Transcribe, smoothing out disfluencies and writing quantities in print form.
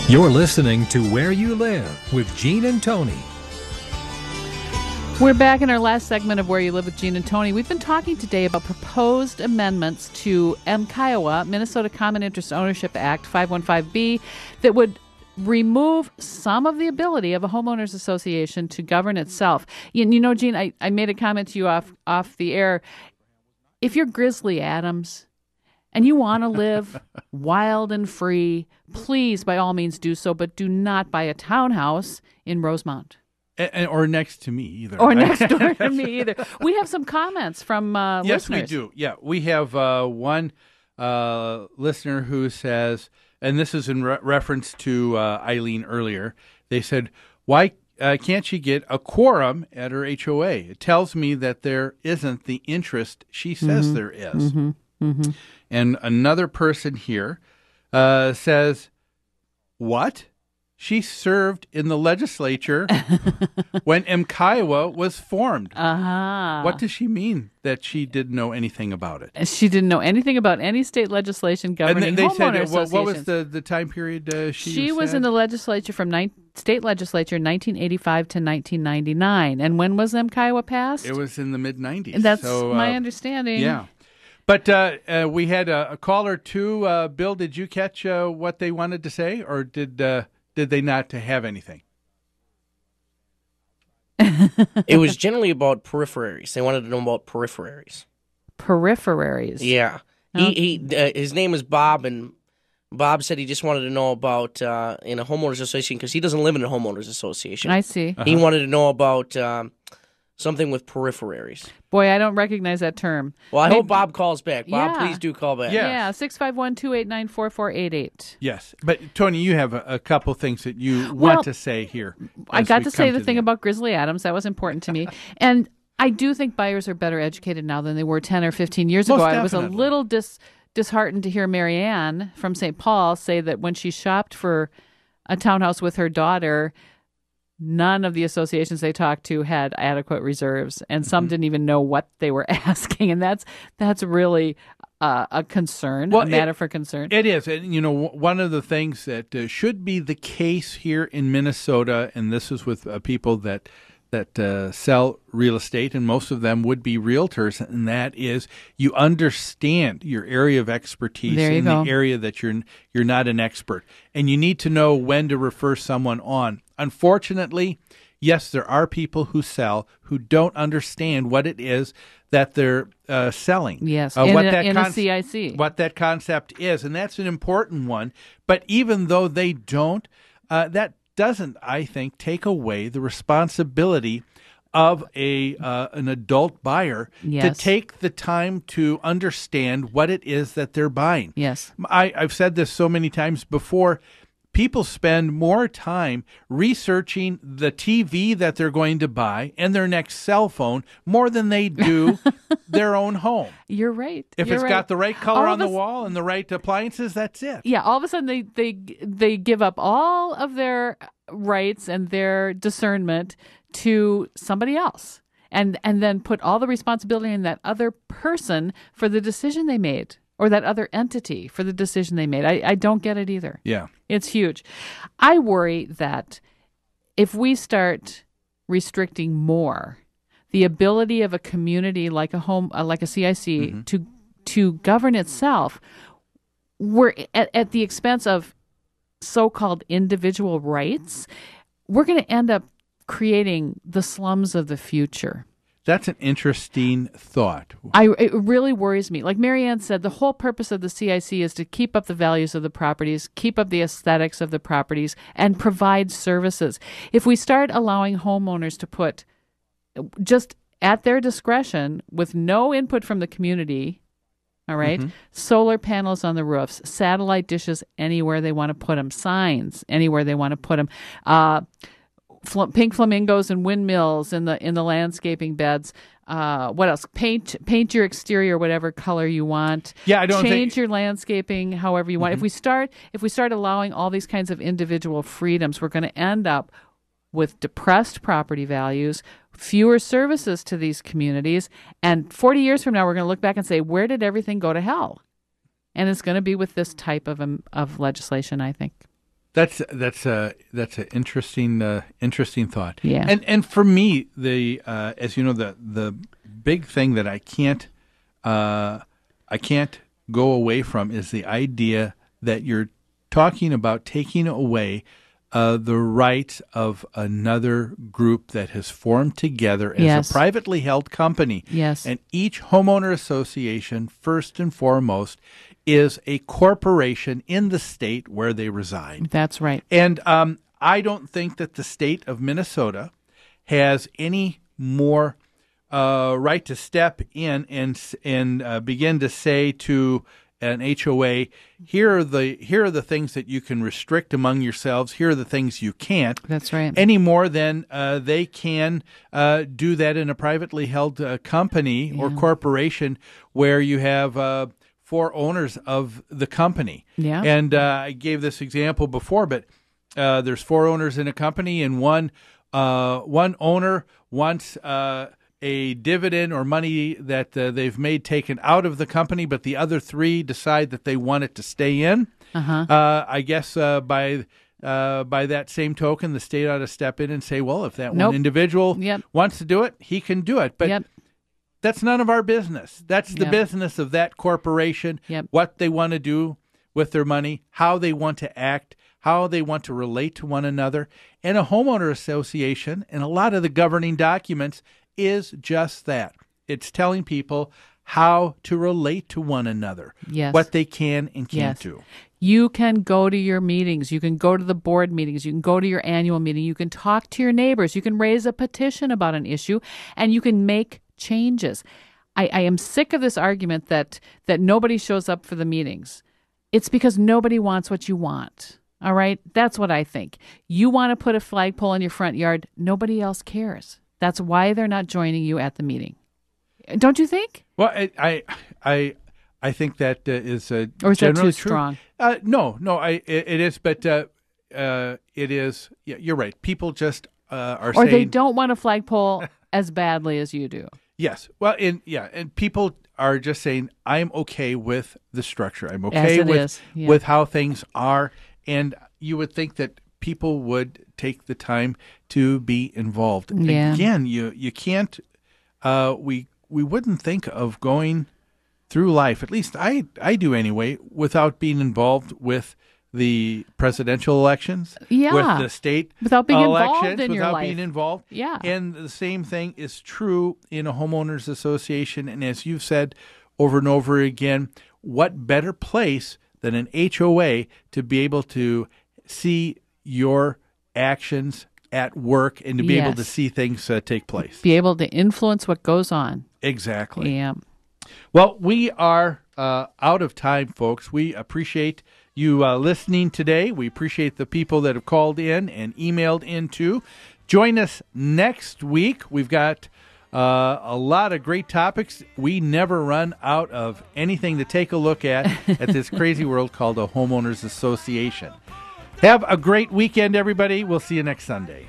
You're listening to Where You Live with Gene and Tony. We're back in our last segment of Where You Live with Gene and Tony. We've been talking today about proposed amendments to MCIOA, Minnesota Common Interest Ownership Act 515B, that would remove some of the ability of a homeowners association to govern itself. You know, Gene, I made a comment to you off the air. If you're Grizzly Adams and you want to live wild and free, please, by all means, do so, but do not buy a townhouse in Rosemont. Or next to me either. Or next door to me either. We have some comments from yes, listeners. we do. Yeah, we have one listener who says, and this is in reference to Eileen earlier, they said, why can't she get a quorum at her HOA? It tells me that there isn't the interest she says there is. Mm-hmm. Mm-hmm. And another person here says, what? She served in the legislature when MCIOA was formed. Uh-huh. What does she mean that she didn't know anything about it? She didn't know anything about any state legislation governing and they homeowner said, associations. what was the time period she was in the legislature from state legislature 1985 to 1999. And when was MCIOA passed? It was in the mid-'90s. That's my understanding. Yeah. But we had a caller too. Bill, did you catch what they wanted to say, or did they not have anything? It was generally about peripheries. They wanted to know about peripheries. Peripheries? Yeah. His name is Bob, and Bob said he just wanted to know about in a homeowners association because he doesn't live in a homeowners association. I see. Uh-huh. He wanted to know about something with peripheries. Boy, I don't recognize that term. Well, I hope Bob calls back. Bob, Yeah. please do call back. Yeah, 651-289-4488. Yes. But, Tony, you have a couple things that you want to say here. I got to say the thing about Grizzly Adams. That was important to me. And I do think buyers are better educated now than they were 10 or 15 years ago. I was a little disheartened to hear Marianne from St. Paul say that when she shopped for a townhouse with her daughter, none of the associations they talked to had adequate reserves, and some didn't even know what they were asking, and that's really a concern, a matter for concern. It is. And, one of the things that should be the case here in Minnesota, and this is with people that sell real estate, and most of them would be realtors, and that is you understand your area of expertise in the area that you're not an expert, and you need to know when to refer someone on. Unfortunately, yes, there are people who sell who don't understand what it is that they're selling. Yes, in a CIC. What that concept is, and that's an important one. But even though they don't, that doesn't, I think, take away the responsibility of an adult buyer to take the time to understand what it is that they're buying. Yes. I've said this so many times before. People spend more time researching the TV that they're going to buy and their next cell phone more than they do their own home. You're right. If it's got the right color on the wall and the right appliances, that's it. Yeah, all of a sudden they give up all of their rights and their discernment to somebody else, and then put all the responsibility in that other person for the decision they made, or that other entity for the decision they made. I don't get it either. Yeah. It's huge. I worry that if we start restricting more the ability of a community like a home, like a CIC, to govern itself, we're at the expense of so-called individual rights, we're going to end up creating the slums of the future. That's an interesting thought. It really worries me. Like Marianne said, the whole purpose of the CIC is to keep up the values of the properties, keep up the aesthetics of the properties, and provide services. If we start allowing homeowners to put, just at their discretion, with no input from the community, all right, solar panels on the roofs, satellite dishes anywhere they want to put them, signs anywhere they want to put them, pink flamingos and windmills in the landscaping beds. What else? Paint your exterior whatever color you want. Yeah, I don't change your landscaping however you want. If we start allowing all these kinds of individual freedoms, we're going to end up with depressed property values, fewer services to these communities, and 40 years from now we're going to look back and say, where did everything go to hell? And it's going to be with this type of legislation, I think. That's an interesting thought. Yeah. And for me, as you know, the big thing that I can't go away from is the idea that you're talking about taking away the rights of another group that has formed together as Yes. a privately held company. Yes. And each homeowner association, first and foremost, is a corporation in the state where they reside. That's right. And I don't think that the state of Minnesota has any more right to step in and begin to say to an HOA, here are the things that you can restrict among yourselves. Here are the things you can't. That's right. Any more than they can do that in a privately held company or corporation where you have 4 owners of the company. Yeah. And I gave this example before, but there's 4 owners in a company, and one owner wants a dividend or money that they've made taken out of the company, but the other 3 decide that they want it to stay in. I guess by that same token, the state ought to step in and say, well, if that one individual wants to do it, he can do it. But that's none of our business. That's the business of that corporation, what they want to do with their money, how they want to act, how they want to relate to one another. And a homeowner association and a lot of the governing documents is just that. It's telling people how to relate to one another, what they can and can't do. You can go to your meetings. You can go to the board meetings. You can go to your annual meeting. You can talk to your neighbors. You can raise a petition about an issue, and you can make changes. I am sick of this argument that nobody shows up for the meetings. It's because nobody wants what you want. All right? That's what I think. You want to put a flagpole in your front yard. Nobody else cares. That's why they're not joining you at the meeting. Don't you think? Well, I think that is or is that too true. strong? No, it is, but it is. Yeah, you're right. People just are or saying, they don't want a flagpole as badly as you do. Yes. Well, and people are just saying, I'm okay with the structure. I'm okay with how things are, and you would think that people would take the time to be involved. Yeah. Again, you can't. We wouldn't think of going through life. At least I do anyway, without being involved with the presidential elections, with the state without being elections, involved in your without life. being involved. Yeah. And the same thing is true in a homeowners association. And as you've said over and over again, what better place than an HOA to be able to see your actions at work and to be able to see things take place. Be able to influence what goes on. Exactly. Yeah. Well, we are out of time, folks. We appreciate you listening today. We appreciate the people that have called in and emailed in too. Join us next week. We've got a lot of great topics. We never run out of anything to take a look at this crazy world called a homeowners association. Have a great weekend, everybody. We'll see you next Sunday.